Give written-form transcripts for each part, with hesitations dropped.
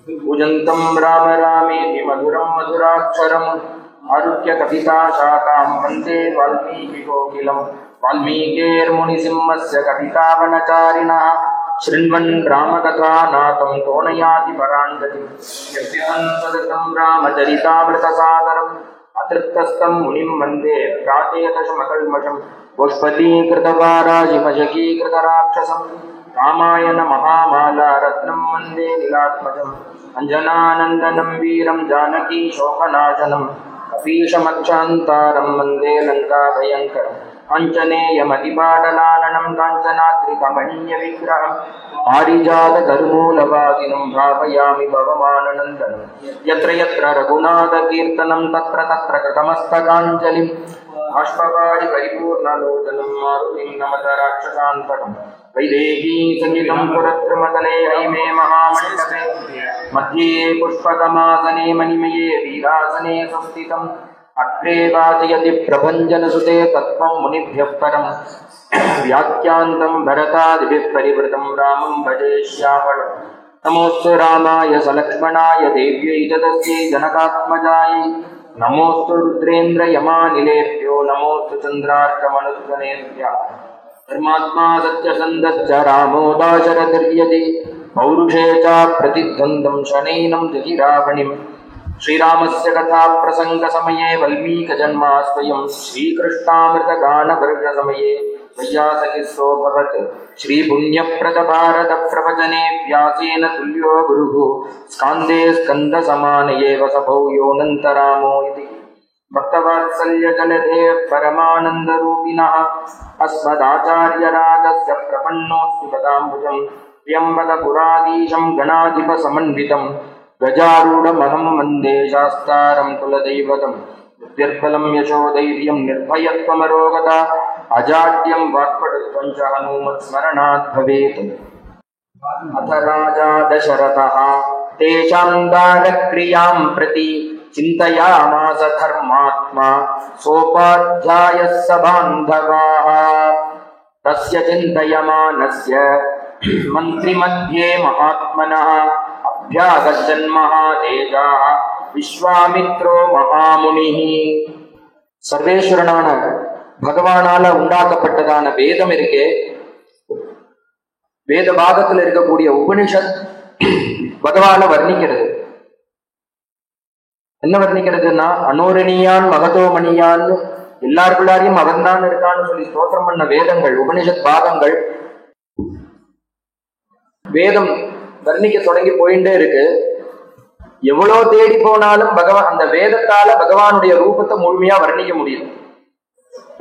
पूजन्तं राम रामेति मधुरं मधुराक्षरम् आरुह्य कविताशाखां वन्दे वाल्मीकिकोकिलं वाल्मीकिर्मुनिसिंहस्य कवितावनचारिणः शृण्वन् रामकथानाथं तोणयाति पराङ्गतिं यस्मिन् सततं रामचरितामृतसागरम् अतृप्तस्तं मुनिं वन्दे प्राचेतसमकल्मषं पुष्पतीकृतवाराजिमशकीकृतराक्षसं रामायण महामाला रत्नं वन्दे नीलात्मजम् अंजनानन्दनं वीरं जानकी शोकनाशनं कपीशमक्षान्तारं वन्दे लङ्काभयङ्करम् अञ्जनेयमतिपाटलाननं काञ्चनाद्रिकमणीयविग्रहं पारिजातकर्मूलवासिनं भावयामि भवमाननन्दनं यत्र यत्र रघुनाथकीर्तनं तत्र तत्र कृतमस्तकाञ्जलिं बाष्पवारि परिपूर्णलोचनं मारुतिं नमत राक्षसान्तकम् वैदेही संयुतं पुरत्रमतले हैमे महामण्डपे मध्ये पुष्पकमासने मणिमये वीरासने संस्थितम् अग्रे वाचयति प्रभञ्जनसुते तत्त्वं मुनिभ्यः परम् व्याख्यान्तं भरतादिभिः परिवृतं रामं भजे श्यामळम् नमोऽस्तु रामाय सलक्ष्मणाय देव्यै च तस्यै जनकात्मजायै नमोऽस्तु रुद्रेन्द्रयमानिलेभ्यो नमोऽस्तु चन्द्रार्कमनुष्वनेभ्यः धर्मात्मा सत्यसन्धश्च रामो दाशरथिर्यदि पौरुषे च प्रतिद्वन्द्वं शनैनं जहिरावणिम् श्रीरामस्य कथा प्रसंग समये वल्मीकजन्मा स्वयं श्रीकृष्णामृतगानवर्गसमये वैयासकिस्रोऽभवत् श्रीपुण्यप्रद भारत प्रवचने व्यासेन तुल्यो गुरुः स्कान्दे स्कन्दसमान एव सभौ योऽनन्तरामो इति भक्तवात्सल्यजलधे परमानन्दरूपिणः अस्मदाचार्यराजस्य प्रपन्नोऽस्तु पदाम्बुजं प्रियम्बकपुराधीशं गणाधिपसमन्वितं गजारूढमहं वन्दे शास्तारं कुलदैवतं बुद्धिर्बलं यशोधैर्यं निर्भयत्वमरोगता अजाड्यं वाक्पटुत्वं च हनूमत्स्मरणात् भवेत्। अथ राजा दशरथः तेषां दारक्रियां प्रति चिन्तयामास धर्मात्मा सोपाध्यायः स बान्धवाः तस्य चिन्तयमानस्य मन्त्रिमध्ये महात्मनः அபியாகஜன்மஹாதேஜாः விஸ்வாமித்ரோ மகாமுனிः. சர்வேஸ்வரனான பகவானால உண்டாக்கப்பட்டதான வேதம் இருக்கே, வேத பாகத்தில் இருக்கக்கூடிய உபனிஷத் பகவான வர்ணிக்கிறது. என்ன வர்ணிக்கிறதுன்னா, அனோரணியான் மகதோமணியான், எல்லாருக்குள்ளாரையும் அவன்தான் இருக்கான்னு சொல்லி ஸ்தோத்திரம் பண்ண வேதங்கள், உபனிஷத் பாகங்கள் வேதம் வர்ணிக்க தொடங்கி போயிட்டே இருக்கு. எவ்வளவு தேடி போனாலும் பகவான் அந்த வேதத்தால பகவானுடைய ரூபத்தை முழுமையா வர்ணிக்க முடியல.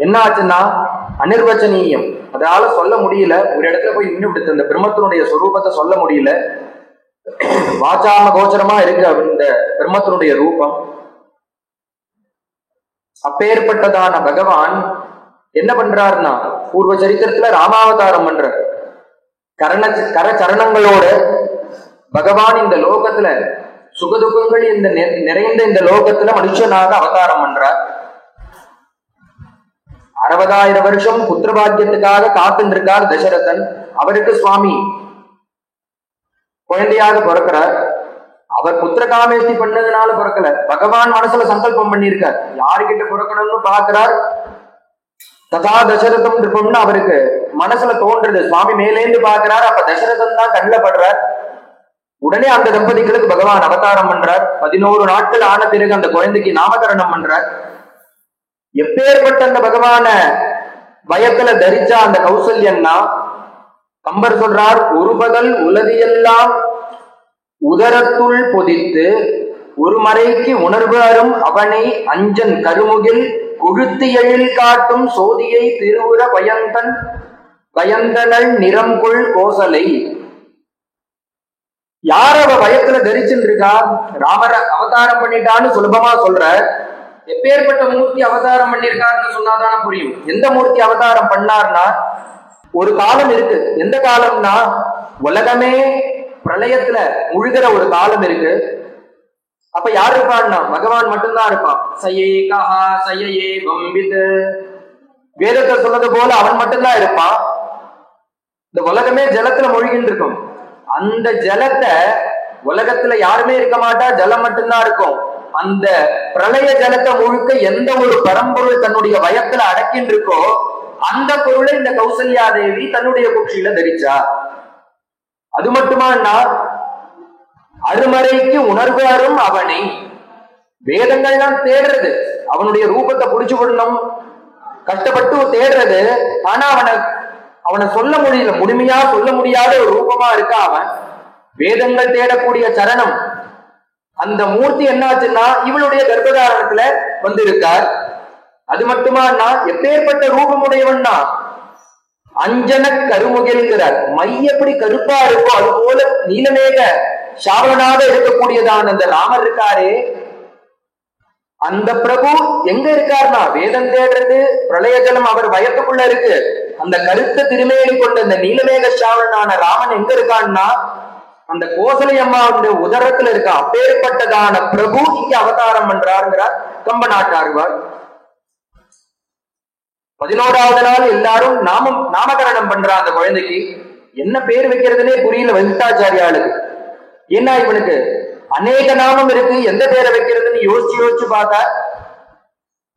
என்ன ஆச்சுன்னா, அனிர்வச்சனீயம், அதால சொல்ல முடியல. ஒரு இடத்துல போய் நின்று விடுத்து அந்த பிரம்மத்தினுடைய சொரூபத்தை சொல்ல முடியல. வாச்சாம கோச்சரமா இருக்கு இந்த பிரம்மத்தினுடைய ரூபம். அப்பேற்பட்டதான பகவான் என்ன பண்றாருன்னா, பூர்வ சரித்திரத்துல ராமாவதாரம் பண்றார். கரச்சரணங்களோட பகவான் இந்த லோகத்துல சுகதுக்கங்கள் இந்த நிறைந்த இந்த லோகத்துல மனுஷனாக அவதாரம் பண்றார். 60,000 வருஷம் புத்திரபாக்கியத்துக்காக காத்துட்டு இருக்கார் தசரதன். அவருக்கு சுவாமி குழந்தையாக பிறக்கிறார். அவர் புத்திர காமேஷ்டி பண்ணதுனால பிறக்கல, பகவான் மனசுல சங்கல்பம் பண்ணியிருக்கார் யாருக்கிட்ட பிறக்கணும்னு பாக்குறார். ததா தசரதம் இருப்போம்னு அவருக்கு மனசுல தோன்றது. சுவாமி மேலேந்து பாக்குறார், அப்ப தசரதன் தான் கண்ணில் படுறார். உடனே அந்த தம்பதிகளுக்கு பகவான் அவதாரம் பண்றார். 11 நாட்கள் ஆன பிறகு அந்த குழந்தைக்கு நாமகரணம் பண்றார். எப்பேற்பட்ட அந்த பகவான பயத்துல தரிச்சா அந்த கௌசல்யன்னா, கம்பர் சொல்றார், ஒரு பகல் உலகியெல்லாம் உதரத்துள் பொதித்து ஒரு மறைக்கு உணர்வு அரும் அவனை அஞ்சன் கருமுகில் கொழுத்து எழில் காட்டும் சோதியை திருவுர பயந்தனள் நிறம்கொள் கோசலை. யார் அவ பயத்துல தரிச்சுட்டு இருக்கா, ராமர அவதாரம் பண்ணிட்டான்னு சுலபமா சொல்ற. எப்பேற்பட்ட மூர்த்தி அவதாரம் பண்ணிருக்காருன்னு சொன்னாதான புரியும். எந்த மூர்த்தி அவதாரம் பண்ணார்னா, ஒரு காலம் இருக்கு. எந்த காலம்னா, உலகமே பிரளயத்துல முழுகிற ஒரு காலம் இருக்கு. அப்ப யார் இருப்பான்னா, பகவான் மட்டும்தான் இருப்பான். சயே கஹா சயே வம்பித், வேதத்தை சொன்னது போல அவன் மட்டும்தான் இருப்பான். இந்த உலகமே ஜலத்துல மொழிகின்னு இருக்கும். அந்த ஜலத்தை உலகத்துல யாருமே இருக்க மாட்டா, ஜலம் மட்டும்தான் இருக்கும். அந்த பிரளய ஜலத்தை முழுக்க எந்த ஒரு பரம்பொருள் தன்னுடைய வயத்துல அடக்கின்னு இருக்கோ அந்த பொருளை இந்த கௌசல்யா தேவி தன்னுடைய குட்சியில தரிச்சா. அது மட்டுமானா அருமறைக்கு உணர்வாரும் அவனை, வேதங்கள்லாம் தேடுறது அவனுடைய ரூபத்தை புடிச்சு விடணும் கஷ்டப்பட்டு தேடுறது. ஆனா அவனை சொல்ல முடியல, முழுமையா சொல்ல முடியாத ஒரு ரூபமா இருக்கா அவன். வேதங்கள் தேடக்கூடிய சரணம் அந்த மூர்த்தி என்னாச்சுன்னா இவளுடைய கர்ப்பதாரணத்துல வந்து இருக்கார். அது மட்டுமானா எப்பேற்பட்ட ரூபமுடையவன்னா அஞ்சன கருமுகில்கிறார். மை எப்படி கருப்பா இருக்கோ அது போல நீலமேக சாவனாக இருக்கக்கூடியதான் அந்த ராமர் இருக்காரே, அந்த பிரபு எங்க இருக்காருனா வேதம் தேடுறது பிரளய ஜலம் அவர் வயத்துக்குள்ள இருக்கு. அந்த கருத்த திருமேனி கொண்ட அந்த நீலமேக சாவனான ராமன் எங்க இருக்கான்னா அந்த கோசலை அம்மாவுடைய உதரத்துல இருக்க. அப்பேற்பட்டதான பிரபு இங்க அவதாரம் பண்றாருங்கிறார் கம்ப நாட்டாழ்வார். 11வது நாள் எல்லாரும் நாமகரணம் பண்றா. அந்த குழந்தைக்கு என்ன பேர் வைக்கிறதுனே புரியல வெங்கடாச்சாரியாளுக்கு. ஏன்னா இவனுக்கு அநேக நாமம் இருக்கு, எந்த பேரை வைக்கிறதுன்னு யோசிச்சு பார்த்தா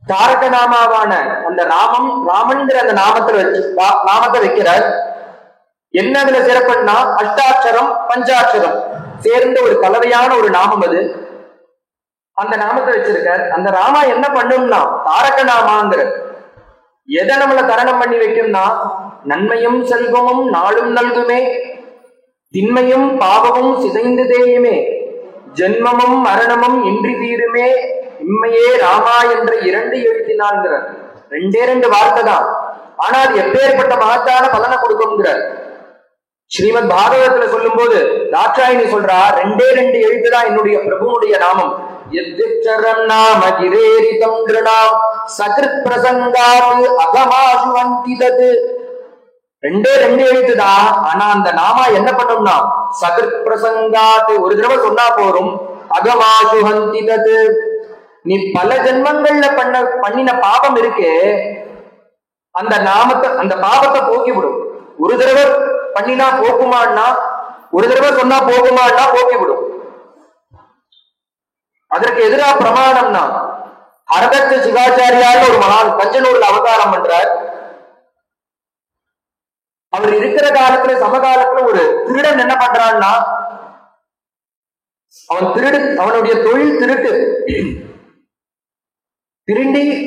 தாரக நாமாவான அந்த ராமன்கிற அந்த நாமத்தை வைக்கிறார். என்ன அதுல சிறப்புன்னா அஷ்டாட்சரம் பஞ்சாட்சரம் சேர்ந்த ஒரு கலவையான ஒரு நாமம் அது. அந்த நாமத்தை வச்சிருக்கார். அந்த ராமா என்ன பண்ணும்னா தாரக நாமாங்கிற எதை நம்மள தரணம் பண்ணி வைக்கும்னா நன்மையும் செல்வமும் நாளும் நல்குமே, திண்மையும் பாவமும் சிதைந்து தேயுமே, ஜென்மமும் மரணமும் இன்றி தீருமே, இம்மையே ராமா என்ற 2 எழுத்தினான்கிறார். 2 வார்த்தை தான், ஆனா அது எப்பேற்பட்ட மகத்தான பலனை கொடுக்கும்ங்கிறார். ஸ்ரீமத் பாகவதத்துல சொல்லும் போது தாட்சாயினி சொல்றா 2 எழுத்து தான் என்னுடைய பிரபுனுடைய நாமம். யத்சரம் நாம கிரேரிதம் கிருணாம் சகிருத் பிரசங்காத் அகமாசு வந்திதத். 2 எழுத்து தான், ஆனா அந்த நாமா என்ன பண்ணும்னா சகிருத் பிரசங்காத் ஒரு தடவை சொன்னா போரும். அகமாசு வந்திதத் நீ பல ஜென்மங்கள்ல பண்ணின பாபம் இருக்கே அந்த நாமத்தை அந்த பாவத்தை போக்கி விடும். ஒரு தடவை பண்ணினா போக்குமான்னா, ஒரு தடவை சொன்னா போகுமான்னா போக்கிவிடும். அதற்கு எதிராக பிரமாணம்னா ஹரதட்ச சிவாச்சாரியால் ஒரு மகான் கஞ்சனூர்ல அவதாரம் பண்றார். அவர் இருக்கிற காலத்துல சமகாலத்துல ஒரு திருடன் என்ன பண்றான்னா அவனுடைய தொழில் திருட்டு.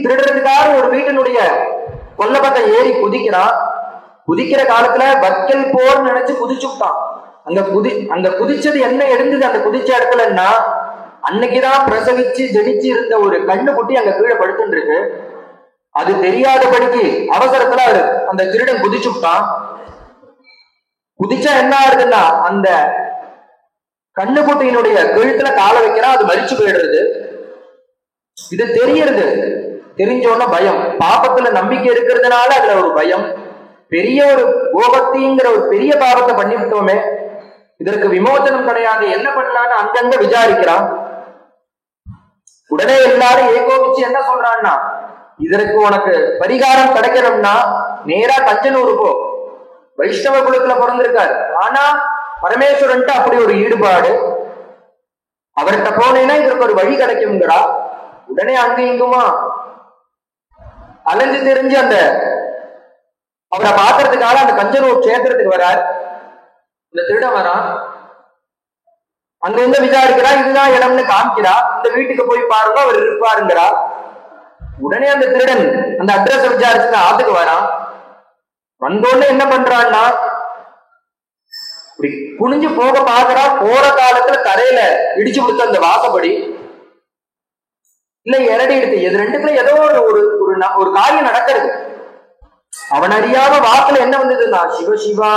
திருடுறதுக்காக ஒரு வீட்டினுடைய கொல்லப்பத்தை ஏறி குதிக்கிறான். குதிக்கிற காலத்துல வக்கல் போர் நினைச்சு குதிச்சுட்டான். அங்க குதிச்சது என்ன இருந்தது அந்த குதிச்ச இடத்துலன்னா அன்னைக்குதான் பிரசவிச்சு ஜெனிச்சு இருந்த ஒரு கண்ணு குட்டி அங்க கீழே படுத்துட்டு இருக்கு. அது தெரியாதபடிக்கு அவசரத்துல அந்த திருடன் குதிச்சுட்டான். குதிச்சா என்ன ஆகுதுன்னா அந்த கண்ணுக்குட்டியினுடைய கழுத்துல கால வைக்கிறான், அது மரிச்சு போயிடுறது. இது தெரியறது. தெரிஞ்சோன்னா பயம், பாபத்துல நம்பிக்கை இருக்கிறதுனால அதுல ஒரு பயம். பெரிய ஒரு கோபத்திங்கிற ஒரு பெரிய பாவத்தை பண்ணிவிட்டோமே, இதற்கு விமோசனம் கிடையாது, என்ன பண்ணலான்னு அங்கங்க விசாரிக்கிறான். உடனே எல்லாரும் ஏகோபிச்சு என்ன சொல்றான்னா இதற்கு உனக்கு பரிகாரம் கிடைக்கணும்னா நேரா தஞ்சனூர் போ. வைஷ்ணவ குலத்துல பிறந்திருக்காரு, ஆனா பரமேஸ்வரன்ட்டு அப்படி ஒரு ஈடுபாடு. அவர்கிட்ட போனேன்னா இதற்கு ஒரு வழி கிடைக்கும்ங்கிறா. உடனே அங்க இங்குமா அலைஞ்சு தெரிஞ்சு அந்த அவரை பாக்குறதுக்காக அந்த கஞ்சனூர் கஷேத்திரத்துக்கு வரார். இந்த திருடன் வரான், அங்க இருந்து விசாரிக்கிறா, இதுதான் இடம்னு காமிக்கிறா. இந்த வீட்டுக்கு போய் பாருங்க அவர் இருப்பாருங்கிறா. உடனே அந்த திருடன் அந்த அட்ரஸ் விசாரிச்சு ஆத்துக்கு வரான். வந்தோடனே என்ன பண்றான்னா இப்படி குனிஞ்சு போக பாக்குறா. போற காலத்துல தரையில இடிச்சு கொடுத்த அந்த வாசப்படி இல்ல இரடி எடுத்து எது ரெண்டுக்குள்ள ஏதோ ஒரு காரியம் நடக்கிறது. அவன் அறியாம வாக்குல என்ன வந்ததுன்னா சிவ சிவா.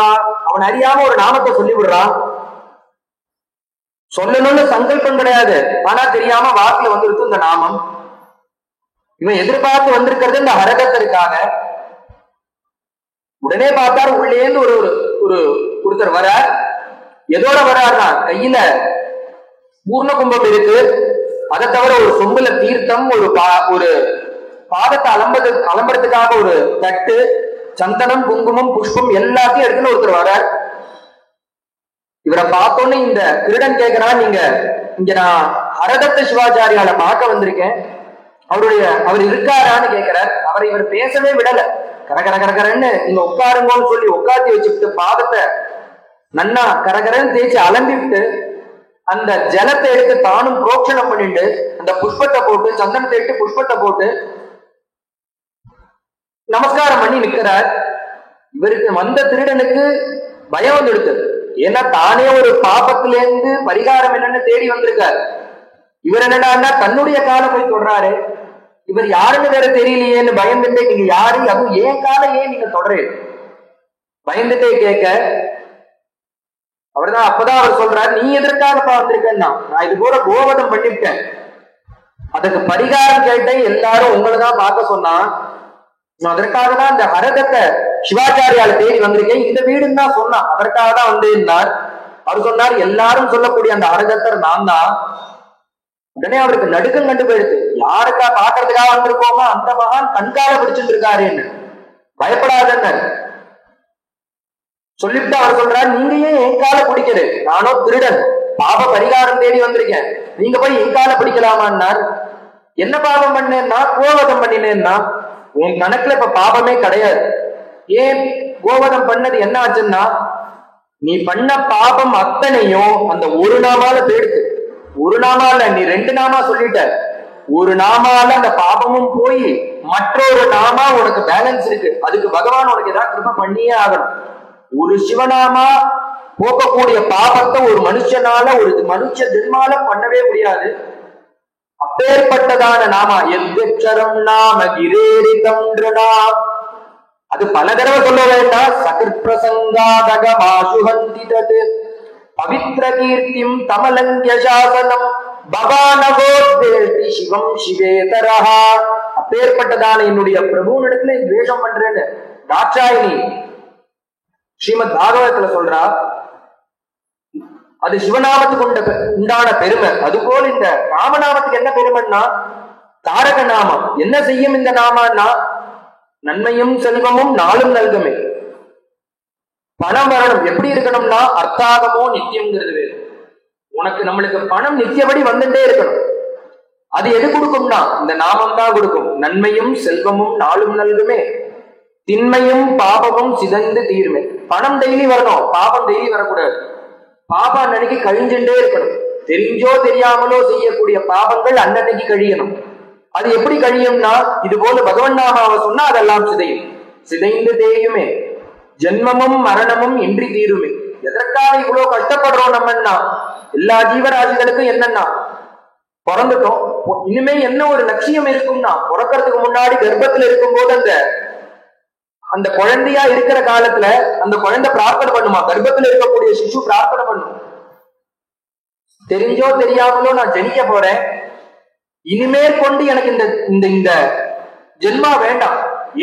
அவன் அறியாம ஒரு நாமத்தை சொல்லி விடுறான். சொல்லணும்னு சங்கல்பம் கிடையாது, ஆனா தெரியாம வாக்குல வந்துருக்கு இந்த நாமம். இவன் எதிர்பார்த்து வந்திருக்கிறது இந்த ஹரகத்திற்காக. உடனே பார்த்தாரு உள்ளேந்து ஒருத்தர் வர. எதோட வராருன்னா கையில பூர்ண கும்பம் இருக்கு, அதை தவிர ஒரு சொம்புல தீர்த்தம், ஒரு பாதத்தை அலம்புறதுக்காக ஒரு தட்டு, சந்தனம் குங்குமம் புஷ்பம் எல்லாத்தையும் எடுத்துன்னு ஒருத்தர் வரார். இவரை பார்த்தோன்னு இந்த திருடன் கேட்கிறான், நீங்க இங்க நான் ஹரதத்த சிவாச்சாரியால பார்க்க வந்திருக்கேன், அவர் இருக்காரான்னு கேட்கிறார். அவரை இவர் பேசவே விடல. கரகரன்னு நீங்க உட்காருங்கன்னு சொல்லி உட்காத்தி வச்சுட்டு பாதத்தை நன்னா கரகரன்னு தேய்ச்சி அலம்பி விட்டு அந்த ஜலத்தை எடுத்து தானும் புரோக்ஷணம் பண்ணிட்டு அந்த புஷ்பத்தை போட்டு சந்தனத்தை எடுத்து புஷ்பத்தை போட்டு நமஸ்காரம் பண்ணி நிற்கிறார். இவருக்கு வந்த திருடனுக்கு பயம் வந்து எடுத்தது. ஏன்னா தானே ஒரு பாபத்திலேருந்து பரிகாரம் என்னன்னு தேடி வந்திருக்காரு. இவர் என்னடான்னா தன்னுடைய காலை போய் தொடராரு. இவர் யாருன்னு வேற தெரியலையேன்னு பயந்துட்டே, நீங்க யாரு, அதுவும் ஏன் காலை ஏன் நீங்க தொடரு பயந்துட்டே கேட்க, அவர்தான் அப்பதான் அவர் சொல்றாரு, நீ எதற்காகப்பா வந்திருக்கேன்னா, நான் இது போல கோவதம் பண்ணிவிட்டேன், அதுக்கு பரிகாரம் கேட்டேன், எல்லாரும் உங்களை தான் பார்க்க சொன்னா, அதற்காக தான் இந்த ஹரதத்தை சிவாச்சாரியால தேடி வந்திருக்கேன், இந்த வீடுன்னு தான் சொன்னான், அதற்காக தான் வந்திருந்தார். அவர் சொன்னார், எல்லாரும் சொல்லக்கூடிய அந்த ஹரதத்தர் நான் தான். உடனே அவருக்கு நடுக்கம் கண்டு போயிடுது. யாருக்கா பாக்குறதுக்காக வந்திருக்கோமோ அந்த மகான் கண்கால பிடிச்சிட்டு இருக்காருன்னு. பயப்படாதன்னு சொல்லிவிட்டு அவர் சொல்றாரு, நீங்க ஏன் என் கால பிடிக்கிறது, நானோ திருடன், பாப பரிகாரம் தேடி வந்திருக்கேன், நீங்க போய் என் கால பிடிக்கலாமான்னார். என்ன பாபம் பண்ணேன்னா, கோவதம் பண்ணினேன்னா, உன் கணக்குல இப்ப பாபமே கிடையாது. ஏன் கோவதம் பண்ணது என்ன ஆச்சுன்னா, நீ பண்ண பாபம் அத்தனையும் அந்த ஒரு நாமால போயிடுச்சு. ஒரு நாமால நீ 2 நாமா சொல்லிட்ட, ஒரு நாமால அந்த பாபமும் போய் மற்றொரு நாமா உனக்கு பேலன்ஸ் இருக்கு. அதுக்கு பகவான் உனக்கு ஏதாவது கிருபை பண்ணியே ஆகணும். ஒரு சிவநாமா போக்கக்கூடிய பாபத்தை ஒரு மனுஷனால ஒரு மனுஷ ஜென்மால பண்ணவே முடியாது. அப்பேற்பட்டதான நாமா எத்தரம் நாம கிரேரிதம் அது பல தடவை சொல்ல வேண்டாம். சகிர் பிரசங்காதகமாசுஹந்திதது பவித்ர கீர்த்திம் தமலங்கிய சாசனம் பவானகோத்வேதி சிவம் சிவேதரஹா. அப்பேற்பட்டதான என்னுடைய பிரபுனிடத்துல துவேஷம் பண்றேன்னு தாட்சாயினி ஸ்ரீமத் பாகவதத்துல சொல்றா. அது சிவநாமத்துக்கு உண்டான பெருமை. அதுபோல இந்த ராமநாமத்துக்கு என்ன பெருமைன்னா, தாரக நாமம் என்ன செய்யும் இந்த நாமன்னா, நன்மையும் செல்வமும் நாளும் நல்குமே. பணம் வரணும் எப்படி இருக்கணும்னா, அர்த்தாகமோ நித்தியம்ங்கிறது வேறு. உனக்கு நம்மளுக்கு பணம் நித்தியபடி வந்துட்டே இருக்கணும். அது எது கொடுக்கும்னா, இந்த நாமம் தான் கொடுக்கும். நன்மையும் செல்வமும் நாளும் நல்குமே, திண்மையும் பாபமும் சிதைந்து தீருமே. பணம் டெய்லி வரணும், பாபம் டெய்லி வரக்கூடாது. பாபம் அன்னன்னைக்கு கழிஞ்சுட்டே இருக்கணும். தெரிஞ்சோ தெரியாமலோ செய்யக்கூடிய பாபங்கள் அன்னன்னைக்கு கழியணும். அது எப்படி கழியும்னா, இது போல பகவன் நாமாவை சொன்னா அதெல்லாம் சிதையும். சிதைந்து தேயுமே, ஜென்மமும் மரணமும் இன்றி தீருமே. எதற்காக இவ்வளவு கஷ்டப்படுறோம் நம்மன்னா, எல்லா ஜீவராசிகளுக்கும் என்னன்னா, பிறந்துட்டோம், இனிமே என்ன ஒரு லட்சியம் இருக்கும்னா, பிறக்கிறதுக்கு முன்னாடி கர்ப்பத்துல இருக்கும் போது அந்த குழந்தையா இருக்கிற காலத்துல அந்த குழந்தை பிரார்த்தனை பண்ணுமா, கர்ப்பத்துல இருக்கக்கூடிய சிசு பிரார்த்தனை பண்ணும், தெரிஞ்சோ தெரியாமலோ நான் ஜெனிக்க போறேன், இனிமேல் கொண்டு எனக்கு இந்த ஜென்மா வேண்டாம்.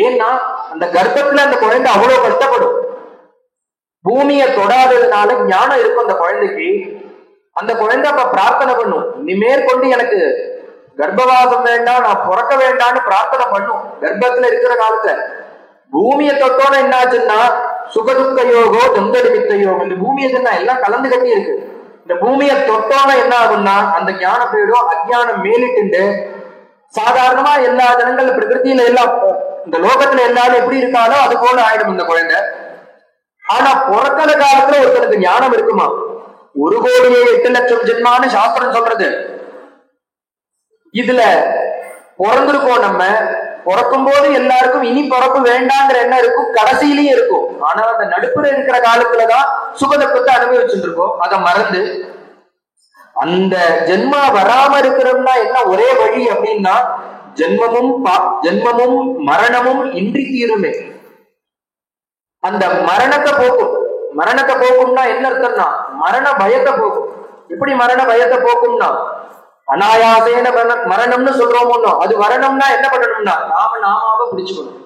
ஏன்னா அந்த கர்ப்பத்துல அந்த குழந்தை அவ்வளவு கஷ்டப்படும். பூமியை தொடாததுனால ஞானம் இருக்கும் அந்த குழந்தைக்கு. அந்த குழந்தை அப்ப பிரார்த்தனை பண்ணும், இனிமேல் கொண்டு எனக்கு கர்ப்பவாசம் வேண்டாம், நான் பிறக்க வேண்டாம்னு பிரார்த்தனை பண்ணும். கர்ப்பத்துல இருக்கிற காலத்துல பூமியை தொட்டோன்னு என்ன ஆச்சுன்னா, சுகதுக்க யோகோ தொந்தடிமித்த யோகம். இந்த பூமியை எல்லாம் கலந்து கட்டி இருக்கு. இந்த பூமியை தொட்டோன்னு என்ன ஆகும்னா, அந்த ஞானம் போயிடும், அஜ்ஞானம் மேலிட்டு சாதாரணமா எல்லா ஜனங்கள் பிரகிருத்தியில எல்லாம் இந்த லோகத்துல எல்லாரும் எப்படி இருக்காலோ அது போல ஆயிடும் இந்த குழந்தை. ஆனா பிறக்கிற காலத்துல ஒருத்தனுக்கு ஞானம் இருக்குமா, 1,08,00,000 ஜென்மான்னு சாஸ்திரம் சொல்றது. இதுல பிறந்திருக்கோம் நம்ம. பிறக்கும் போது எல்லாருக்கும் இனி பிறப்பு வேண்டாங்கிற எண்ணம் இருக்கும், கடைசியிலயும் இருக்கும். ஆனா அந்த நடுப்புற இருக்கிற காலத்துலதான் சுகதுக்கத்தை அனுபவிச்சுட்டு இருக்கோம். அதை மறந்து அந்த ஜென்மா வராம இருக்கிறோம்னா என்ன ஒரே வழி அப்படின்னா, ஜென்மமும் மரணமும் இன்றி தீருமே. அந்த மரணத்தை போக்கும். மரணத்தை போக்கும்னா என்ன அர்த்தம்னா, மரண பயத்தை போக்கும். எப்படி மரண பயத்தை போக்கும்னா, அனாயாசேன மரணம்னு சொல்றோமோ, அது வரணும்னா என்ன பண்ணணும்னா, நாமாவை பிடிச்சுக்கணும்.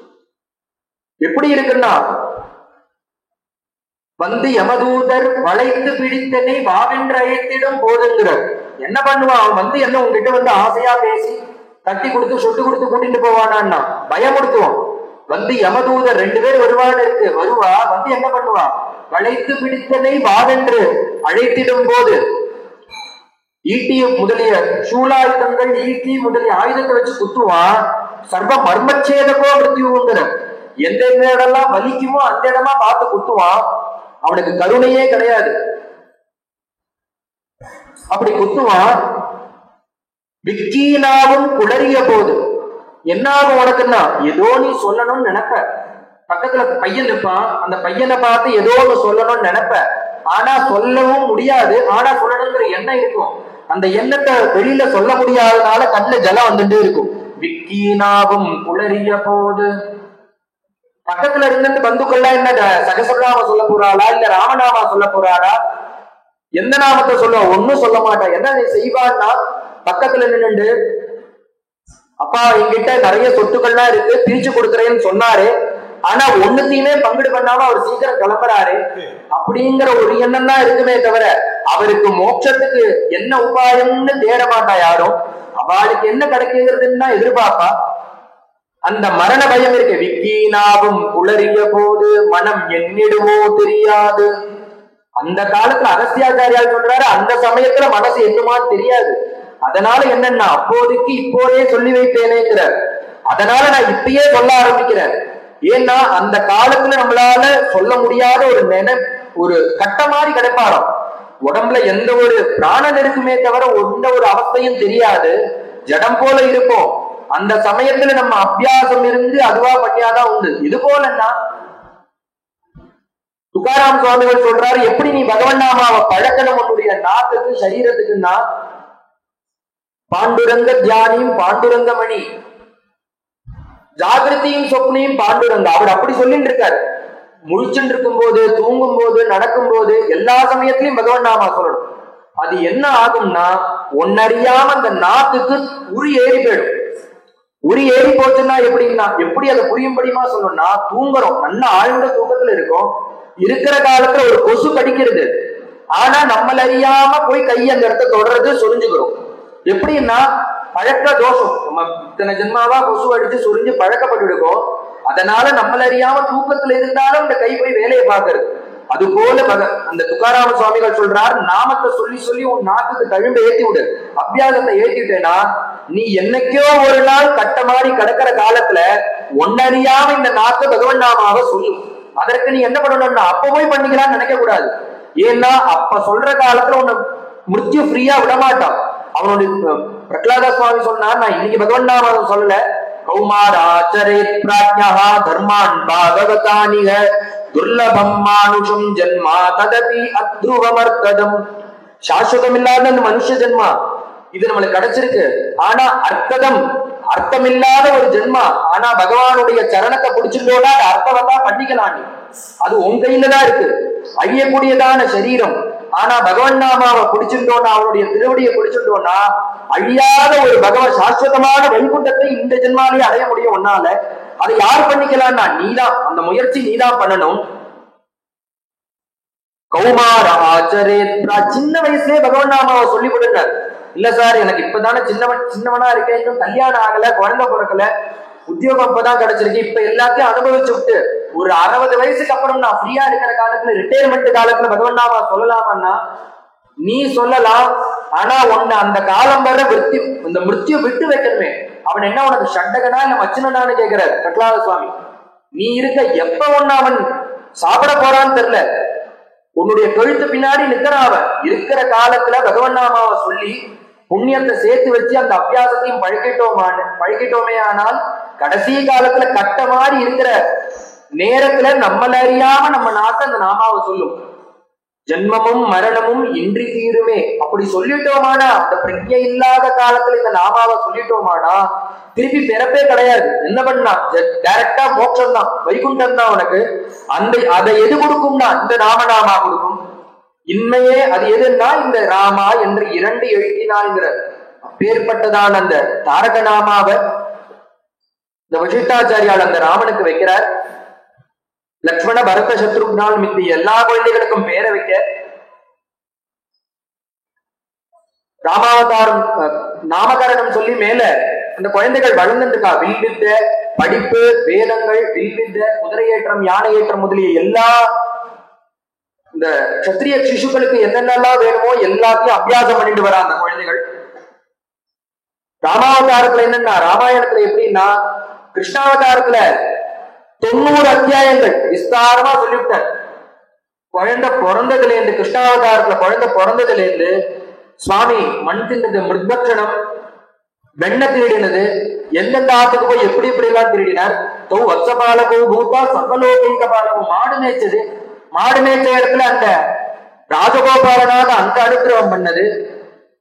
எப்படி இருக்குன்னா, வந்து யமதூதர் வளைத்து பிடித்தனை வாவென்று அழைத்திடும் போதுங்கிறார். என்ன பண்ணுவான் அவன், வந்து என்ன உங்ககிட்ட வந்து ஆசையா பேசி தட்டி கொடுத்து சொட்டு கொடுத்து கூட்டிட்டு போவானான்னா பயமுடுத்துவான். வந்து யமதூதர் 2 பேர் வருவான்னு இருக்கு. வருவா, வந்து என்ன பண்ணுவா, வளைத்து பிடித்தனை வாவென்று அழைத்திடும் போது ஈட்டி முதலிய சூலாயுதங்கள், ஈட்டி முதலிய ஆயுதத்தை வச்சு குத்துவான். சர்வ மர்மச்சேதகோ மிருத்யுங்கிற, எந்த இடம்லாம் வலிக்குமோ அந்த இடமா பார்த்து குத்துவான். அவனுக்கு கருணையே கிடையாது. அப்படி குத்துவான். விக்கீனாவும் குளறிய போது என்ன ஆகும் உனக்குன்னா, ஏதோ நீ சொல்லணும்னு நினைப்ப. பக்கத்துல பையன் நிற்பான், அந்த பையனை பார்த்து ஏதோ ஒன்று சொல்லணும்னு நினைப்ப. ஆனா சொல்லவும் முடியாது. ஆனா சொல்லணுங்கிற எண்ணம் இருக்கும். அந்த எண்ணத்தை வெளியில சொல்ல முடியாதனால கண்ணுல ஜலம் வந்துட்டே இருக்கும். விக்கீனாவும் குளறிய போது, பக்கத்துல இருந்து பந்துக்கள்லாம் என்ன சகசரநாம சொல்ல போறாளா இல்ல ராமநாமா சொல்ல போறாளா, எந்த நாமத்தை சொல்ல, ஒன்னும் சொல்ல மாட்டா. என்ன செய்வான்னா, பக்கத்துல நின்று அப்பா என்கிட்ட நிறைய சொத்துக்கள்லாம் இருக்கு, பிரிச்சு கொடுக்குறேன்னு சொன்னாரு, ஆனா ஒண்ணுத்தையுமே பங்கீடு பண்ணாம அவர் சீக்கிரம் கிளம்புறாரு அப்படிங்கிற ஒரு எண்ணம் தான் இருக்குமே தவிர அவருக்கு மோட்சத்துக்கு என்ன உபாயம்னு தேட மாட்டா யாரும். அவளுக்கு என்ன கிடைக்கிறதுன்னு தான் எதிர்பார்ப்பா. அந்த மரண பயம் இருக்கு. விக்கீனாவும் குளறிய போது மனம் என்னிடுமோ தெரியாது. அந்த காலத்துல அகஸ்தியாச்சாரியால் சொல்றாரு, அந்த சமயத்துல மனசு என்னமான்னு தெரியாது. அதனால என்னன்னா, அப்போதைக்கு இப்போதே சொல்லி வைப்பேனேங்கிறார். அதனால நான் இப்பயே சொல்ல ஆரம்பிக்கிறேன். ஏன்னா அந்த காலத்துல நம்மளால சொல்ல முடியாத ஒரு கட்ட மாதிரி கிடைப்பாராம். உடம்புல எந்த ஒரு பிராணன் இருக்குமே தவிர எந்த ஒரு அவஸ்தையும் தெரியாது, ஜடம் போல இருக்கும். அந்த சமயத்துல நம்ம அபியாசம் இருந்து அதுவா பண்ணியாதான் உண்டு. இது போலன்னா துகாராம் சுவாமிகள் சொல்றாரு, எப்படி நீ பகவன் நாமாவை பழக்கணும் உன்னுடைய நாக்குக்கு சரீரத்துக்குன்னா, பாண்டுரங்க தியானியும் பாண்டுரங்க மணி, ஜாகிரதையும் சொப்னையும் பாண்டுரங்க. அவர் அப்படி சொல்லிட்டு இருக்காரு. முழிச்சுட்டு இருக்கும் போது, தூங்கும் போது, நடக்கும் போது, எல்லா சமயத்திலையும் பகவன் நாமா சொல்லணும். அது என்ன ஆகும்னா, ஒன்னறியாம அந்த நாக்குக்கு உரி ஏறி போயிடும். உரி ஏறி போச்சுன்னா எப்படின்னா, எப்படி அதை புரியும்படியுமா சொல்லணும்னா, தூங்குறோம், நல்ல ஆழ்ந்த தூக்கத்துல இருக்கும். இருக்கிற காலத்துல ஒரு கொசு கடிக்கிறது, ஆனா நம்மள அறியாம போய் கை அந்த இடத்த தொடர்றது, சொரிஞ்சுக்கிறோம். எப்படின்னா பழக்க தோஷம். நம்ம இத்தனை ஜென்மாவா கொசு அடிச்சு சொரிஞ்சு பழக்கப்பட்டு இருக்கோம். அதனால நம்மள அறியாம தூக்கத்துல இருந்தாலும் இந்த கை போய் வேலையை பார்க்கறது. அது போல அந்த துகாராம சுவாமிகள் சொல்றார், நாமத்தை சொல்லி சொல்லி உன் நாட்டுக்கு தழும்பு ஏற்றி விடு. அபியாசத்தை ஏற்றிட்டேன்னா நீ என்னைக்கோ ஒரு நாள் கட்ட மாதிரி கிடக்கிற காலத்துல ஒன்னறியாம இந்த நாக்கு பகவன் நாமாவை சொல்லும். அதற்கு நீ என்ன பண்ணணும்னா, அப்ப போய் பண்ணிக்கலாம்னு நினைக்க கூடாது. ஏன்னா அப்ப சொல்ற காலத்துல உன்னை மிருத்யு ஃப்ரீயா விடமாட்டான். அவனுடைய பிரகலாத சுவாமி சொன்னார், நான் இன்னைக்கு பகவன் நாமம் சொல்லல, கௌமாராச்சரேத் ப்ராஜ்ஞா தர்மான் பாகவதானிக துர்லபம் மானுஷம் ஜன்மா ததபி அத்ருவமர்த்ததம். சாஸ்வதம் இல்லாத அந்த மனுஷ ஜென்மா இது நம்மளுக்கு கிடைச்சிருக்கு. ஆனா அர்த்தமில்லாத ஒரு ஜென்மா. ஆனா பகவானுடைய சரணத்தை பிடிச்சிருந்தோம்னா அது அர்த்தவதா பண்ணிக்கலாம். அது உன் கையில தான் இருக்கு. அழியக்கூடியதான சரீரம். ஆனா பகவன் நாமாவை பிடிச்சிருந்தோம்னா, அவருடைய திருவடியை பிடிச்சிருந்தோம்னா அழியாத ஒரு பகவன் சாஸ்வதமான வைகுண்டத்தை இந்த ஜென்மாலேயே அடைய முடியும் ஒன்னால. அதை யார் பண்ணிக்கலாம்னா நீதான். அந்த முயற்சி நீதான் பண்ணணும். கௌமார ஆச்சரேத்ரா, சின்ன வயசுலயே பகவன் நாமாவை சொல்லி கொடுங்க. இல்ல சார் எனக்கு இப்பதானே சின்னவனா இருக்கேன், இன்னும் கல்யாணம் ஆகல, குழந்தை பிறக்கல, உத்தியோகம் இப்பதான் கிடைச்சிருக்கு, இப்ப எல்லாத்தையும் அனுபவிச்சு விட்டு ஒரு 60 வயசுக்கு அப்புறம் நான் ஃப்ரீயா இருக்கிற காலத்துல, ரிட்டையர்மெண்ட் காலத்துல பகவன் நாமா சொல்லலாமன்னா நீ சொல்லலாம். ஆனா உன்னை அந்த காலம் வர இந்த மிருத்யு விட்டு வைக்கணுமே. அவன் என்ன உனக்கு சண்டகனா இல்ல மச்சினனான்னு கேட்கிறார் பிரகலாத சுவாமி. நீ இருக்க எப்ப ஒன்னு அவன் சாப்பிட போறான்னு தெரியல. உன்னுடைய கழுத்து பின்னாடி நிக்கிறான். அவன் இருக்கிற காலத்துல பகவன் நாமாவை சொல்லி புண்ணியத்தை சேர்த்து வச்சு அந்த அபியாசத்தையும் பழகிட்டோமே ஆனால் கடைசி காலத்துல கட்ட மாதிரி இருக்கிற நேரத்துல நம்மள அறியாம நம்ம நாட்டை அந்த நாமாவை சொல்லும். ஜென்மமும் மரணமும் இன்றி தீருமே. அப்படி சொல்லிட்டோமானா, அந்த பிரஜை இல்லாத காலத்துல இந்த நாமாவை சொல்லிட்டோமானா திருப்பி பிறப்பே கிடையாது. என்ன பண்ணா, டைரக்டா மோட்சம் தான், வைகுண்டம் தான் உனக்கு. அதை எது கொடுக்கும்னா இந்த ராமநாமா கொடுக்கும். இன்மையே அது எதுன்னா இந்த ராமா என்று 2 எழுதினாங்கிற பேர்பட்டதான் அந்த தாரக நாமாவை இந்த வசிஷ்டாச்சாரியால் அந்த ராமனுக்கு வைக்கிறார். லக்ஷ்மண பரத சத்ருக்னால் மித்தி எல்லா குழந்தைகளுக்கும் பேரை வைக்க ராமாவதாரம் நாமகரணம் சொல்லி மேல அந்த குழந்தைகள் வளர்ந்துட்டு இருக்கா. வில்வித்த படிப்பு, வேதங்கள், வில்வித்த, குதிரையேற்றம், யானை ஏற்றம் முதலிய எல்லா இந்த கத்திரிய சிசுக்களுக்கு என்னென்னலாம் வேணுமோ எல்லாத்தையும் அபியாசம் பண்ணிட்டு வர அந்த குழந்தைகள். ராமாவதாரத்துல என்னன்னா, ராமாயணத்துல எப்படின்னா, கிருஷ்ணாவதாரத்துல 90 அத்தியாயங்கள் விஸ்தாரமா சொல்லிவிட்டார். குழந்தை பிறந்ததுல இருந்து, கிருஷ்ணாவதாரத்துல குழந்தை பிறந்ததுல இருந்து சுவாமி மண் தின்னது, மிருத்பட்சணம், வெண்ணை திருடினது, எந்தெந்த ஆத்துக்கு போய் எப்படி எப்படி எல்லாம் திருடினார், வத்சபாலகோ பூதா சர்வலோகீக பாலகோ, மாடு மேய்ச்சது, மாடு மேய்ச்ச இடத்துல அந்த ராஜகோபாலனாக அந்த அனுக்கிரகம் பண்ணது,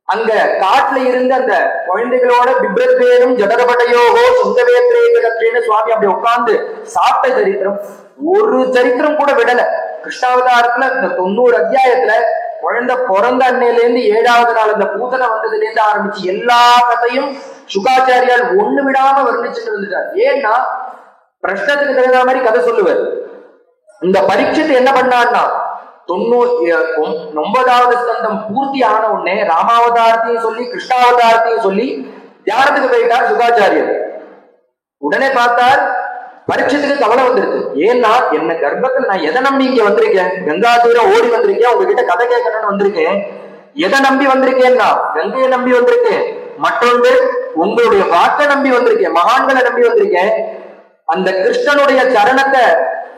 அங்க காட்டுல இருந்து அந்த குழந்தைகளோட பிப்ரத்வேரும் ஜடகபட்டையோகோ சுந்தவேத்ரேன்னு சுவாமி அப்படி உட்கார்ந்து சாப்பிட்ட சரித்திரம் ஒரு சரித்திரம் கூட விடல. கிருஷ்ணாவதாரத்துல இந்த 90 அத்தியாயத்துல குழந்தை பிறந்த அன்னையில இருந்து 7வது நாள் அந்த பூதனை வந்ததுல இருந்து ஆரம்பிச்சு எல்லா கதையும் சுகாச்சாரியால் ஒண்ணு விடாம வர்ணிச்சுட்டு இருந்துட்டார். ஏன்னா பிரஷ்னத்துக்கு தகுந்த மாதிரி கதை சொல்லுவார். இந்த பரீட்சத்தை என்ன பண்ணான்னா, 99வது ஸ்கந்தம் பூர்த்தி ஆன உடனே ராமாவதாரத்தையும் சொல்லி கிருஷ்ணாவதாரத்தையும் சொல்லி தியானத்துக்கு போயிட்டார் சுகாச்சாரியர். உடனே பார்த்தார் பரீட்சத்துக்கு கவலை வந்துருக்கு. ஏன்னா என்ன கர்ப்பத்தில் நான் எதை நம்பி இங்க வந்திருக்கேன், கங்கா தீரம் ஓடி வந்திருக்கேன், உங்ககிட்ட கதை கேட்கணும்னு வந்திருக்கேன். எதை நம்பி வந்திருக்கேன்னா கங்கையை நம்பி வந்திருக்கேன், மற்றொன்று உங்களுடைய வாக்கை நம்பி வந்திருக்கேன், மகான்களை நம்பி வந்திருக்கேன், அந்த கிருஷ்ணனுடைய சரணத்தை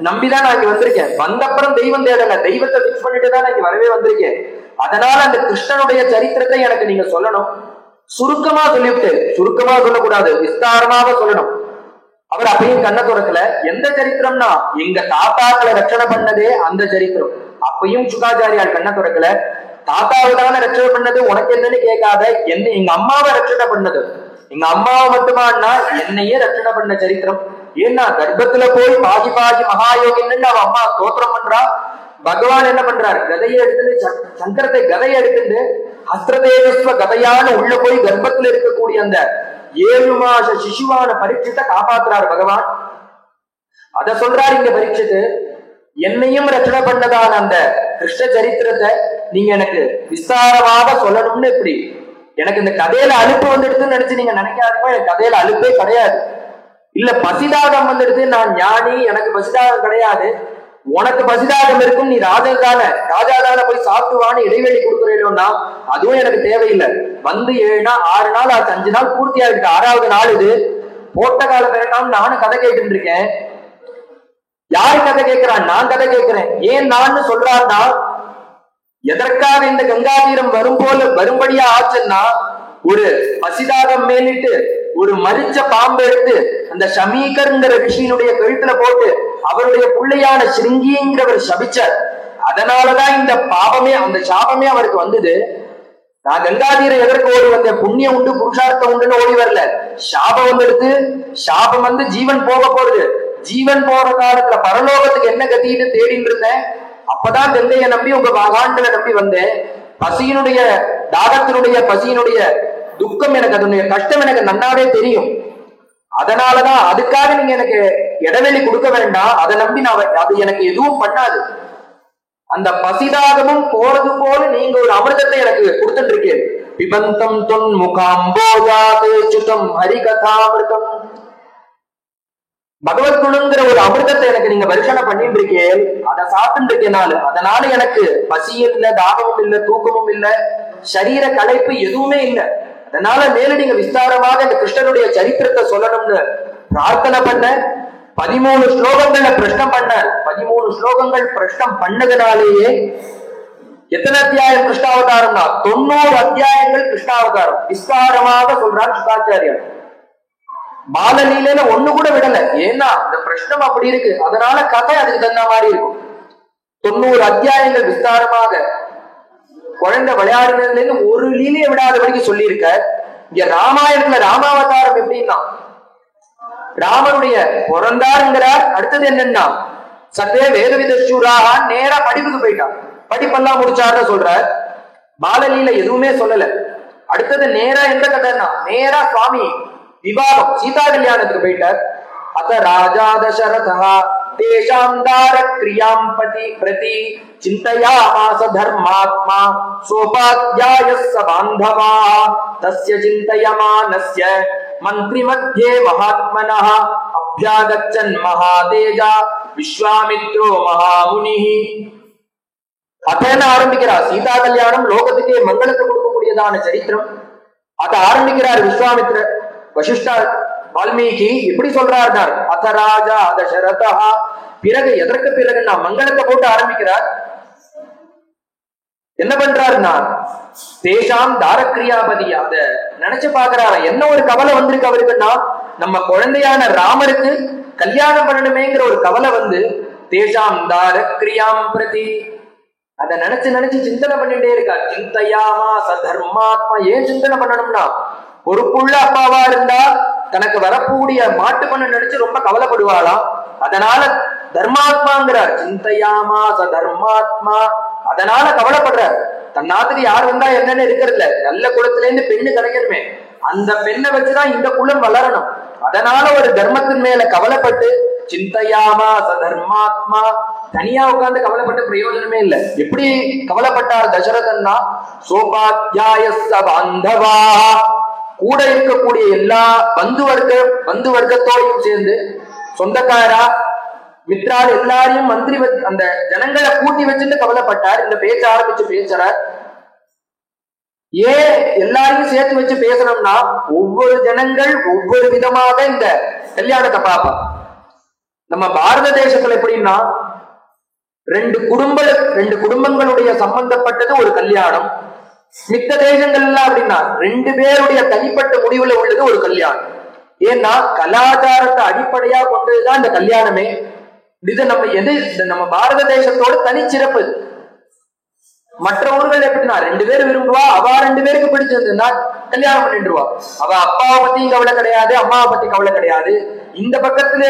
நம்பிதான் நான் இங்க வந்திருக்கேன். வந்தப்புறம் தெய்வம் தேடல, தெய்வத்தை பிக்ஸ் பண்ணிட்டு தான் நான் இங்க வரவே வந்திருக்கேன். அதனால அந்த கிருஷ்ணனுடைய சரித்திரத்தை எனக்கு நீங்க சொல்லணும். சுருக்கமா சொல்லிவிட்டு, சுருக்கமா சொல்லக்கூடாது, விஸ்தாரமாக சொல்லணும். அவர் அப்பயும் கண்ண துறக்கல. எந்த சரித்திரம்னா எங்க தாத்தாக்களை ரட்சணை பண்ணதே அந்த சரித்திரம். அப்பயும் சுகாச்சாரியால் கண்ண துறக்கல. தாத்தாவுதான ரட்சணை பண்ணது, உனக்கு என்னன்னு கேட்காத, என்ன எங்க அம்மாவை ரட்சணை பண்ணது, எங்க அம்மாவை மட்டுமானா என்னையே ரட்சணை பண்ண சரித்திரம். ஏன்னா கர்ப்பத்துல போய் பாகி பாகி மகாயோகின்னு அவன் அம்மா ஸ்தோத்திரம் பண்றா. பகவான் என்ன பண்றாரு, கதையை எடுத்துட்டு சங்கரத்தை கதையை எடுத்துட்டு அஸ்திரதேவஸ்வ கதையான உள்ள போய் கர்ப்பத்துல இருக்கக்கூடிய அந்த 7 மாச சிசுவான பரீட்சத்தை காப்பாத்துறாரு பகவான். அத சொல்றாரு இங்க பரீட்சித்து. என்னையும் ரச்சனை பண்ணதான அந்த கிருஷ்ண சரித்திரத்தை நீங்க எனக்கு விஸ்தாரமாக சொல்லணும்னு எப்படி, எனக்கு இந்த கதையில அலுப்பு வந்துடுதுன்னு நினைச்சு நீங்க நினைக்காதீங்க. எனக்கு கதையில அலுப்பே கிடையாது. இல்ல பசிதாகம் வந்துடுது, நான் ஞானி, எனக்கு பசிதாகம் கிடையாது, உனக்கு பசிதாகம் இருக்கும், நீ ராஜாதான ராஜாதான போய் சாப்பிட்டுவான்னு இடைவெளி கொடுக்குறேன்னா அதுவும் எனக்கு தேவையில்லை. வந்து 7 நாள் 6 நாள் 5 நாள் பூர்த்தியா இருக்கு, 6வது நாள் இது. போட்ட கால பிறக்காம நானும் கதை கேட்டு இருக்கேன். யாரு கதை கேட்கிறான், நான் கதை கேட்கிறேன். ஏன் நான் சொல்றான்னா, எதற்காக இந்த கங்கா தீரம் வரும்படியா ஆச்சுன்னா, ஒரு பசிதாகம் மேலிட்டு ஒரு மரிச்ச பாம்பு எடுத்து அந்த ஷமீகர்ங்கிற ரிஷியினுடைய கழுத்துல போட்டு அவருடைய பிள்ளையான சிருங்கிங்கிறவர் சபிச்சார். அதனாலதான் இந்த பாவமே, அந்த சாபமே அவருக்கு வந்தது. நான் கங்காதீரை எதற்கு ஓடி வந்தேன், புண்ணியம் உண்டு புருஷார்த்தம் உண்டுன்னு ஓடி வரல. சாபம் வந்துடுது. சாபம் வந்து ஜீவன் போக போறது. ஜீவன் போற காலத்துல பரலோகத்துக்கு என்ன கத்திட்டு தேடிட்டு இருந்தேன். அப்பதான் கங்கையை நம்பி உங்க மகான்களை நம்பி வந்தேன். பசியினுடைய தாகத்தினுடைய பசியினுடைய துக்கம் எனக்கு, அதனுடைய கஷ்டம் எனக்கு நன்னாவே தெரியும். அதனாலதான் அதுக்காக நீங்க எனக்கு இடைவெளி கொடுக்க வேண்டாம். அதை நம்பி நான் அது எனக்கு எதுவும் பண்ணாது. அந்த பசிதாகமும் போறது போல நீங்க ஒரு அமிர்தத்தை எனக்கு கொடுத்துட்டு இருக்கேன். பிபந்தம் தொன் முகாம்போஜாது சுதம் ஹரிகதாமிருதம், பகவத் குணங்கிற ஒரு அமிர்தத்தை எனக்கு நீங்க பரிசனை பண்ணிட்டு இருக்கேன். அதை சாப்பிட்டு இருக்கேன். அதனால எனக்கு பசியும் இல்லை, தாகமும் இல்லை, தூக்கமும் இல்லை, சரீர களைப்பு எதுவுமே இல்லை. அதனால மேல நீங்க விஸ்தாரமாக இந்த கிருஷ்ணனுடைய சரித்திரத்தை சொல்லணும்னு பிரார்த்தனை பண்ண. 13 ஸ்லோகங்கள்ல பிரஷ்னம் பண்ணார். 13 ஸ்லோகங்கள் பிரஷ்னம் பண்ணதுனாலேயே எத்தனை அத்தியாயம் கிருஷ்ணாவதாரம்னா 90 அத்தியாயங்கள் கிருஷ்ணாவதாரம் விஸ்தாரமாக சொல்றார் சுகாச்சாரியர். பாலலீலையில ஒண்ணு கூட விடல. ஏன்னா இந்த பிரஷ்னம் அப்படி இருக்கு. அதனால கதை அதுக்கு தகுந்த மாதிரி இருக்கும். 90 அத்தியாயங்கள் விஸ்தாரமாக குழந்தை விளையாடுனதுல இருந்து ஒரு லீலையை விடாதபடிக்கு சொல்லி இருக்க. இங்க ராமாயணத்துல ராமாவதாரம் எப்படின்னா, ராமனுடைய பிறந்தாருங்கிறார். அடுத்தது என்னன்னா, சத்தே வேதவிதூராக நேரா படிப்புக்கு போயிட்டான். படிப்பெல்லாம் முடிச்சாருன்னு சொல்றார். பாலலீல எதுவுமே சொல்லல. அடுத்தது நேரா எந்த கதைன்னா, நேரா சுவாமி விவாகம் சீதா கல்யாணத்துக்கு போயிட்டார். அத ராஜா தசரதா தேஷாம் தார கிரியாம் பிரதி சிந்தயாமாஸ தர்மாத்மா சோபாத்யாயஸ்ஸ பாந்தவா தஸ்ய சிந்தயமானஸ்ய மந்திரி மத்யே மகாத்மனः அபியாகச்சன் மகாதேஜா விஸ்வாமித்ரோ மகாமுனி. அத்தனை ஆரம்பிக்கிறார். சீதா கல்யாணம் லோகத்துக்கே மங்களத்தை கொடுக்கக்கூடியதான சரித்திரம். அத ஆரம்பிக்கிறார் விஸ்வாமித்ர. வசிஷ்டா வால்மீகி இப்படி சொல்றார், அத ராஜா தசரதா. பிறகு எதற்கு பிறகு நான் மங்களத்தை போட்டு ஆரம்பிக்கிறார். என்ன பண்றாருன்னா தேசாம் தாரக்கிரியாபதியா. அத நினைச்சு பாக்குறாரு. என்ன ஒரு கவலை வந்திருக்கு அவருக்குன்னா, நம்ம குழந்தையான ராமருக்கு கல்யாணம் பண்ணணுமேங்கிற ஒரு கவலை வந்து தேசாம் தாரக்கிரியாம் பிரதி அத நினைச்சு நினைச்சு சிந்தனை பண்ணிட்டே இருக்கார். சிந்தையாமா சதர்மாத்மா. ஏன் சிந்தனை பண்ணணும்னா, பொறுப்புள்ள அப்பாவா இருந்தா தனக்கு வரக்கூடிய மாட்டு பண்ண நினைச்சு ரொம்ப கவலைப்படுவாளாம். அதனால தர்மாத்மாங்கிறார். சிந்தையாமா சதர்மாத்மா. அதனால கவலைப்படுறார். தன்னாத்துக்கு யார் வந்தா என்னன்னு இருக்கிறதுல, நல்ல குலத்துல இருந்து பெண்ணு கிடைக்கணுமே, அந்த பெண்ணை வச்சுதான் இந்த குலம் வளரணும். அதனால ஒரு தர்மத்தின் மேல கவலைப்பட்டு சிந்தையாமா சதர்மாத்மா. தனியா உட்கார்ந்து கவலைப்பட்ட பிரயோஜனமே இல்லை. எப்படி கவலைப்பட்டார் தசரதன்னா, சோபாத்யாய பாந்தவா. கூட இருக்கக்கூடிய எல்லா பந்து வர்க்கத்தோடையும் சேர்ந்து சொந்தக்காரா மித்ரால் எல்லாரையும் மந்திரி அந்த ஜனங்களை கூட்டி வச்சுட்டு கவலைப்பட்டார். இந்த பேச்ச ஆரம்பிச்சு பேசுறார். ஏன் எல்லாரையும் சேர்த்து வச்சு பேசணும்னா, ஒவ்வொரு ஜனங்கள் ஒவ்வொரு விதமாக இந்த கல்யாணத்தை பார்ப்பான். நம்ம பாரத தேசத்துல எப்படின்னா, ரெண்டு குடும்பங்களுடைய சம்பந்தப்பட்டது ஒரு கல்யாணம். மித்த தேசங்கள்லாம் அப்படின்னா 2 பேருடைய தனிப்பட்ட முடிவுல உள்ளது ஒரு கல்யாணம். ஏன்னா கலாச்சாரத்தை அடிப்படையா கொண்டதுதான் இந்த கல்யாணமே. இது நம்ம பாரத தேசத்தோட தனிச்சிறப்பு. மற்ற ஊர்கள் எப்படின்னா 2 பேர் விரும்புவா, அவ 2 பேருக்கு பிடிச்சிருந்தா கல்யாணம் பண்ணிடுவா. அவ அப்பாவை பத்தியும் கவலை கிடையாது, அம்மாவை பத்தி கவலை கிடையாது. இந்த பக்கத்துல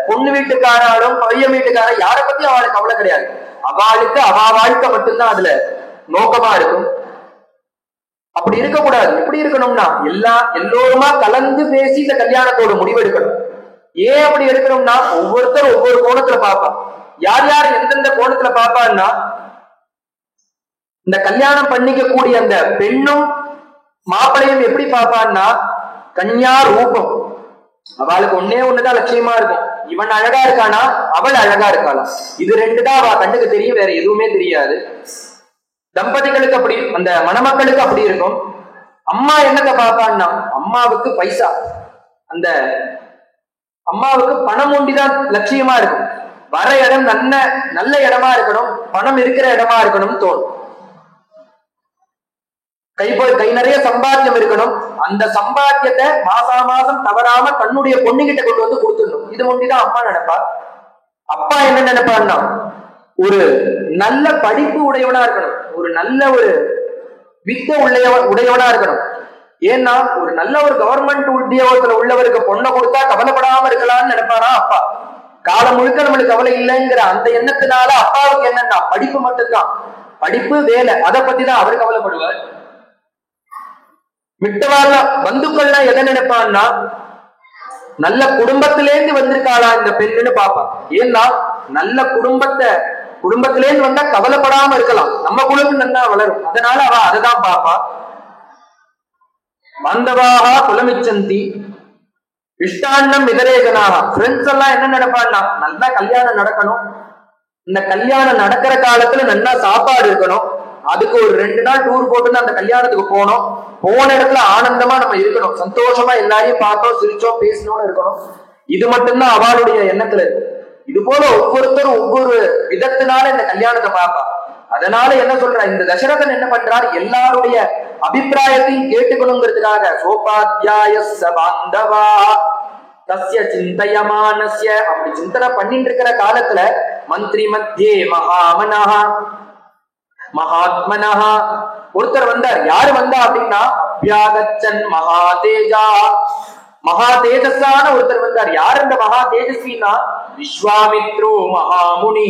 பொண்ணு வீட்டுக்காராலும் பையன் வீட்டுக்காரன் யாரை பத்தியும் அவளுக்கு கவலை கிடையாது. அவளுக்கு அவ வாழ்க்கை மட்டும்தான் அதுல நோக்கமா இருக்கும். அப்படி இருக்கக்கூடாது. எப்படி இருக்கணும்னா, எல்லோருமா கலந்து பேசி இந்த கல்யாணத்தோட முடிவெடுக்கணும். ஏன் அப்படி எடுக்கணும்னா, ஒவ்வொருத்தரும் ஒவ்வொரு கோணத்துல பார்ப்பான். யார் யார் எந்தெந்த கோணத்துல பார்ப்பான்னா, இந்த கல்யாணம் பண்ணிக்க கூடிய அந்த பெண்ணும் மாப்பிளையும் எப்படி பார்ப்பான்னா, கன்யா ரூபம். அவளுக்கு ஒண்ணுதான் லட்சியமா இருக்கும். இவன் அழகா இருக்கானா, அவள் அழகா இருக்காளா, இது 2 தான் அவ கண்ணுக்கு தெரியும், வேற எதுவுமே தெரியாது. தம்பதிகளுக்கு அப்படி, அந்த மணமக்களுக்கு அப்படி இருக்கும். அம்மா என்னத்தை பார்ப்பான்னா, அம்மாவுக்கு பைசா, அந்த அம்மாவுக்கு பணம் ஒண்டிதான் லட்சியமா இருக்கும். வர இடம் நல்ல இடமா இருக்கணும், பணம் இருக்கிற இடமா இருக்கணும்னு தோணும். கை நிறைய சம்பாத்தியம் இருக்கணும். அந்த சம்பாத்தியத்தை மாசம் தவறாம தன்னுடைய பொண்ணுகிட்ட கொண்டு வந்து கொடுத்துடணும். இது ஒண்டிதான் அம்மா நினைப்பா. அப்பா என்ன நினைப்பான்னா, ஒரு நல்ல படிப்பு உடையவனா இருக்கணும், ஒரு நல்ல ஒரு வித்தை உடையவனா இருக்கணும். ஏன்னா ஒரு நல்ல ஒரு கவர்மெண்ட் உத்தியோகத்துல உள்ளவருக்கு பொண்ணை கொடுத்தா கவலைப்படாம இருக்கலாம்னு நினைப்பாரா அப்பா. காலம் முழுக்க நம்மளுக்கு கவலை இல்லைங்கிற அந்த எண்ணத்தினால அப்பாவுக்கு என்னன்னா படிப்பு மட்டும்தான், படிப்பு வேலை, அதை பத்தி தான் அவர் கவலைப்படுவார். மிட்டவாழ்ல பந்துக்கள்லாம் எதை நினைப்பான்னா, நல்ல குடும்பத்திலேருந்து வந்திருக்காளா இந்த பெண்ணுன்னு பாப்பா. ஏன்னா நல்ல குடும்பத்திலேருந்து வந்தா கவலைப்படாம இருக்கலாம், நம்ம குடும்பம் நல்லா வளரும். அதனால அவ அதைதான் பாப்பா. பாந்தவாக குலமிச்சந்தி இஷ்டாண்ணம் இதரேகனாக. ஃப்ரெண்ட்ஸ் எல்லாம் என்ன நினைப்பான்னா, நல்லா கல்யாணம் நடக்கணும், இந்த கல்யாணம் நடக்கிற காலத்துல நல்லா சாப்பாடு இருக்கணும், அதுக்கு ஒரு 2 நாள் டூர் போட்டு அந்த கல்யாணத்துக்கு போனோம், போன இடத்துல ஆனந்தமா நம்ம இருக்கணும், சந்தோஷமா எல்லாரையும் பார்த்தோம், சிரிச்சோம், பேசணும்னு இருக்கணும். இது மட்டும்தான் அவளுடைய எண்ணத்துல இருக்கு. இது போல ஒவ்வொருத்தரும் ஒவ்வொரு விதத்தினால இந்த கல்யாணத்தை பார்ப்பா. அதனால என்ன சொல்ற, இந்த தசரதன் என்ன பண்றார், எல்லாருடைய அபிப்பிராயத்தையும் கேட்டுக்கணுங்கிறதுக்காக சோபாத்யாய பாந்தவா தஸ்ய சிந்தயமானஸ்ய, அப்படி சிந்தனை பண்ணிட்டு இருக்கிற காலத்துல மந்திரி மத்தியே மகாமனஹ மகாத்மனஹ ஒருத்தர் வந்தார். யாரு வந்தா அப்படின்னா, அபியாகச்சன் மகாதேஜா, மகா தேஜஸான ஒருத்தர் வந்தார். யார் அந்த மகா தேஜஸ்வினா, விஸ்வாமித்ரோ மகாமுனி.